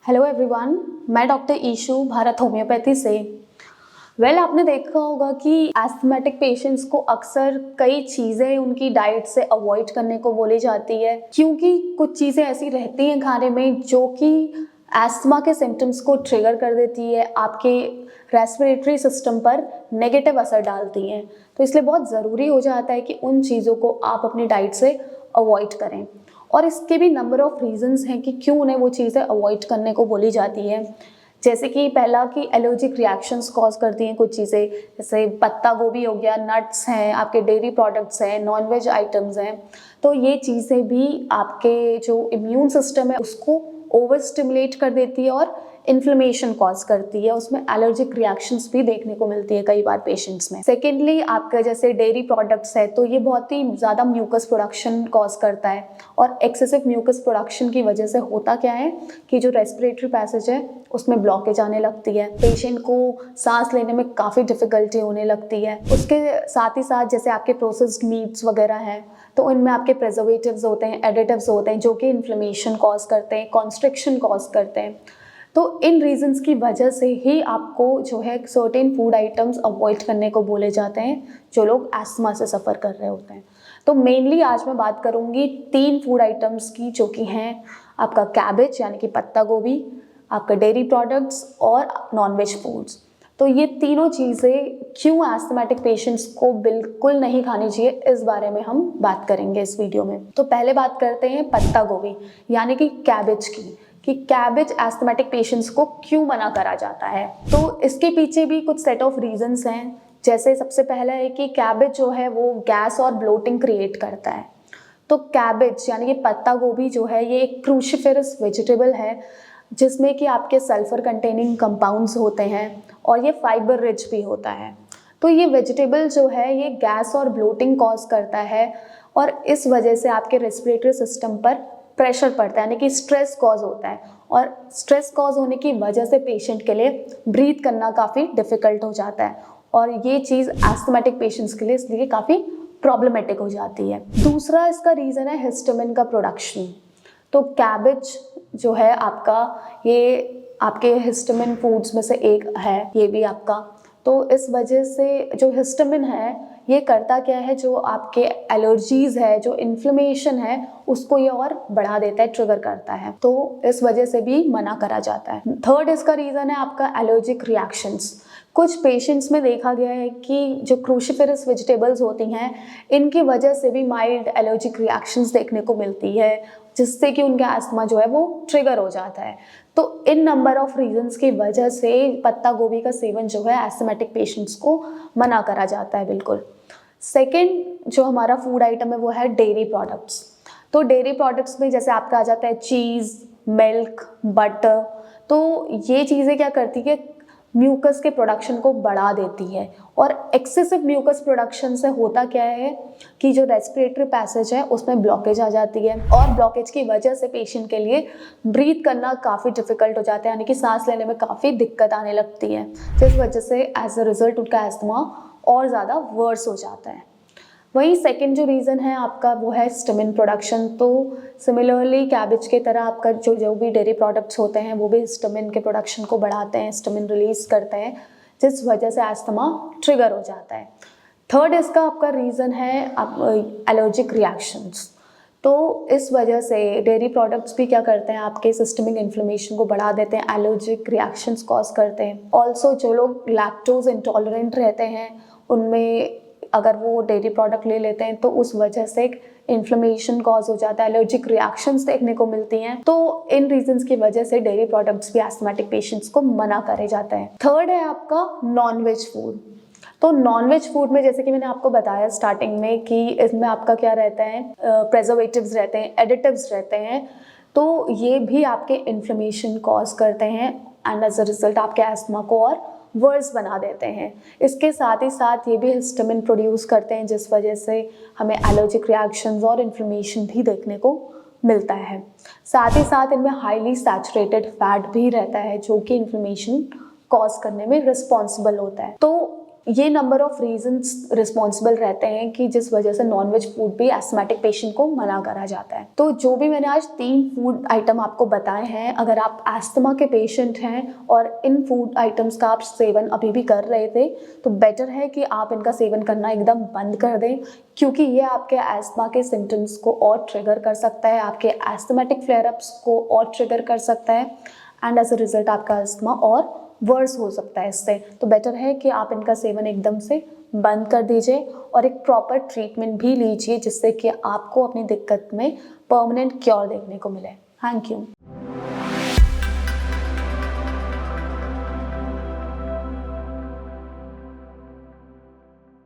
Hello everyone, मैं doctor ईशू Bharat homeopathy से। आपने देखा होगा कि एस्थमेटिक पेशेंट्स को अक्सर कई चीज़ें उनकी डाइट से अवॉइड करने को बोली जाती है, क्योंकि कुछ चीज़ें ऐसी रहती हैं खाने में जो कि एस्थमा के सिम्टम्स को ट्रिगर कर देती है, आपके रेस्पिरेटरी सिस्टम पर नेगेटिव असर डालती हैं। तो इसलिए बहुत ज़रूरी हो जाता है कि उन चीज़ों को आप अपनी डाइट से अवॉइड करें। और इसके भी नंबर ऑफ रीजंस हैं कि क्यों उन्हें वो चीज़ें अवॉइड करने को बोली जाती है। जैसे कि पहला कि एलर्जिक रिएक्शंस कॉज करती हैं कुछ चीज़ें, जैसे पत्ता गोभी हो गया, नट्स हैं, आपके डेयरी प्रोडक्ट्स हैं, नॉनवेज आइटम्स हैं। तो ये चीज़ें भी आपके जो इम्यून सिस्टम है उसको ओवर स्टिमुलेट कर देती है और इन्फ्लेमेशन कॉज करती है। उसमें एलर्जिक रिएक्शंस भी देखने को मिलती है कई बार पेशेंट्स में। सेकेंडली, आपका जैसे डेयरी प्रोडक्ट्स है तो ये बहुत ही ज़्यादा म्यूकस प्रोडक्शन कॉज करता है, और एक्सेसिव म्यूकस प्रोडक्शन की वजह से होता क्या है कि जो रेस्पिरेटरी पैसेज है उसमें ब्लॉकेज आने लगती है, पेशेंट को सांस लेने में काफ़ी डिफिकल्टी होने लगती है। उसके साथ ही साथ जैसे आपके प्रोसेस्ड मीट्स वगैरह हैं तो इनमें आपके प्रिजर्वेटिव्स होते हैं, एडिटिव्स होते हैं जो कि इन्फ्लेमेशन कॉज करते हैं, कॉन्स्ट्रिक्शन कॉज करते हैं। तो इन रीजंस की वजह से ही आपको जो है सर्टेन फूड आइटम्स अवॉइड करने को बोले जाते हैं जो लोग एस्थमा से सफ़र कर रहे होते हैं। तो मेनली आज मैं बात करूंगी 3 फूड आइटम्स की, जो कि हैं आपका कैबेज यानी कि पत्ता गोभी, आपका डेयरी प्रोडक्ट्स और नॉनवेज फूड्स। तो ये तीनों चीज़ें क्यों एस्थमेटिक पेशेंट्स को बिल्कुल नहीं खानी चाहिए, इस बारे में हम बात करेंगे इस वीडियो में। तो पहले बात करते हैं पत्ता गोभी यानी कि कैबेज की, कि कैबेज एस्थमेटिक पेशेंट्स को क्यों मना करा जाता है। तो इसके पीछे भी कुछ सेट ऑफ रीजंस हैं। जैसे सबसे पहला है कि कैबेज जो है वो गैस और ब्लोटिंग क्रिएट करता है। तो कैबेज यानी कि पत्ता गोभी जो है ये एक क्रूसिफेरस वेजिटेबल है जिसमें कि आपके सल्फर कंटेनिंग कंपाउंड्स होते हैं और ये फाइबर रिच भी होता है। तो ये वेजिटेबल जो है ये गैस और ब्लोटिंग कॉज करता है, और इस वजह से आपके रेस्पिरेटरी सिस्टम पर प्रेशर पड़ता है, यानी कि स्ट्रेस कॉज होता है, और स्ट्रेस कॉज होने की वजह से पेशेंट के लिए ब्रीथ करना काफ़ी डिफिकल्ट हो जाता है, और ये चीज़ एस्थमेटिक पेशेंट्स के लिए इसलिए काफ़ी प्रॉब्लमेटिक हो जाती है। दूसरा इसका रीज़न है हिस्टामिन का प्रोडक्शन। तो कैबेज जो है आपका, ये आपके हिस्टामिन फूड्स में से एक है, ये भी आपका। तो इस वजह से जो हिस्टामिन है ये करता क्या है, जो आपके एलर्जीज है, जो इन्फ्लेमेशन है उसको ये और बढ़ा देता है, ट्रिगर करता है। तो इस वजह से भी मना करा जाता है। थर्ड इसका रीज़न है आपका एलर्जिक रिएक्शंस। कुछ पेशेंट्स में देखा गया है कि जो क्रूसिफेरस वेजिटेबल्स होती हैं इनकी वजह से भी माइल्ड एलर्जिक रिएक्शंस देखने को मिलती है, जिससे कि उनका अस्थमा जो है वो ट्रिगर हो जाता है। तो इन नंबर ऑफ रीजंस की वजह से पत्ता गोभी का सेवन जो है एस्थमेटिक पेशेंट्स को मना करा जाता है बिल्कुल। सेकेंड जो हमारा फूड आइटम है वो है डेयरी प्रोडक्ट्स। तो डेयरी प्रोडक्ट्स में जैसे आपका आ जाता है चीज़, मिल्क, बटर। तो ये चीज़ें क्या करती है, म्यूकस के प्रोडक्शन को बढ़ा देती है, और एक्सेसिव म्यूकस प्रोडक्शन से होता क्या है कि जो रेस्पिरेटरी पैसेज है उसमें ब्लॉकेज आ जाती है, और ब्लॉकेज की वजह से पेशेंट के लिए ब्रीथ करना काफ़ी डिफिकल्ट हो जाता है, यानी कि सांस लेने में काफ़ी दिक्कत आने लगती है, जिस वजह से एज अ रिजल्ट उनका एस्थमा और ज़्यादा वर्स हो जाता है। वही सेकंड जो रीज़न है आपका वो है हिस्टामिन प्रोडक्शन। तो सिमिलरली कैबेज के तरह आपका जो भी डेयरी प्रोडक्ट्स होते हैं वो भी हिस्टामिन के प्रोडक्शन को बढ़ाते हैं, हिस्टामिन रिलीज करते हैं, जिस वजह से एस्थमा ट्रिगर हो जाता है। थर्ड इसका आपका रीज़न है एलर्जिक रिएक्शंस। तो इस वजह से डेयरी प्रोडक्ट्स भी क्या करते हैं, आपके सिस्टमिक इन्फ्लेमेशन को बढ़ा देते हैं, एलर्जिक रिएक्शंस कॉज करते हैं। ऑल्सो जो लोग लैक्टोज इंटॉलरेंट रहते हैं उनमें अगर वो डेयरी प्रोडक्ट ले लेते हैं तो उस वजह से इन्फ्लेमेशन कॉज हो जाता है, एलर्जिक रिएक्शंस देखने को मिलती हैं। तो इन रीजंस की वजह से डेयरी प्रोडक्ट्स भी एस्थमेटिक पेशेंट्स को मना करे जाते हैं। थर्ड है आपका नॉनवेज फूड। तो नॉनवेज फूड में जैसे कि मैंने आपको बताया स्टार्टिंग में कि इसमें आपका क्या रहता है, प्रेजर्वेटिव्स रहते हैं, एडिटिव्स रहते हैं। तो ये भी आपके इन्फ्लेमेशन कॉज करते हैं, एंड एज अ रिजल्ट आपके एस्थमा को और वर्स बना देते हैं। इसके साथ ही साथ ये भी हिस्टामिन प्रोड्यूस करते हैं, जिस वजह से हमें एलर्जिक रिएक्शंस और इन्फ्लेमेशन भी देखने को मिलता है। साथ ही साथ इनमें हाईली सैचुरेटेड फैट भी रहता है जो कि इन्फ्लेमेशन कॉज करने में रिस्पॉन्सिबल होता है। तो ये नंबर ऑफ रीजंस रिस्पॉन्सिबल रहते हैं कि जिस वजह से नॉनवेज फूड भी एस्थमेटिक पेशेंट को मना करा जाता है। तो जो भी मैंने आज 3 फूड आइटम आपको बताए हैं, अगर आप एस्थमा के पेशेंट हैं और इन फूड आइटम्स का आप सेवन अभी भी कर रहे थे, तो बेटर है कि आप इनका सेवन करना एकदम बंद कर दें, क्योंकि ये आपके एस्थमा के सिम्टम्स को और ट्रिगर कर सकता है, आपके एस्थमेटिक फ्लेयर अप्स को और ट्रिगर कर सकता है, एंड एज अ रिजल्ट आपका अस्थमा और वर्स हो सकता है इससे। तो बेटर है कि आप इनका सेवन एकदम से बंद कर दीजिए और एक प्रॉपर ट्रीटमेंट भी लीजिए, जिससे कि आपको अपनी दिक्कत में परमानेंट क्योर देखने को मिले। Thank you.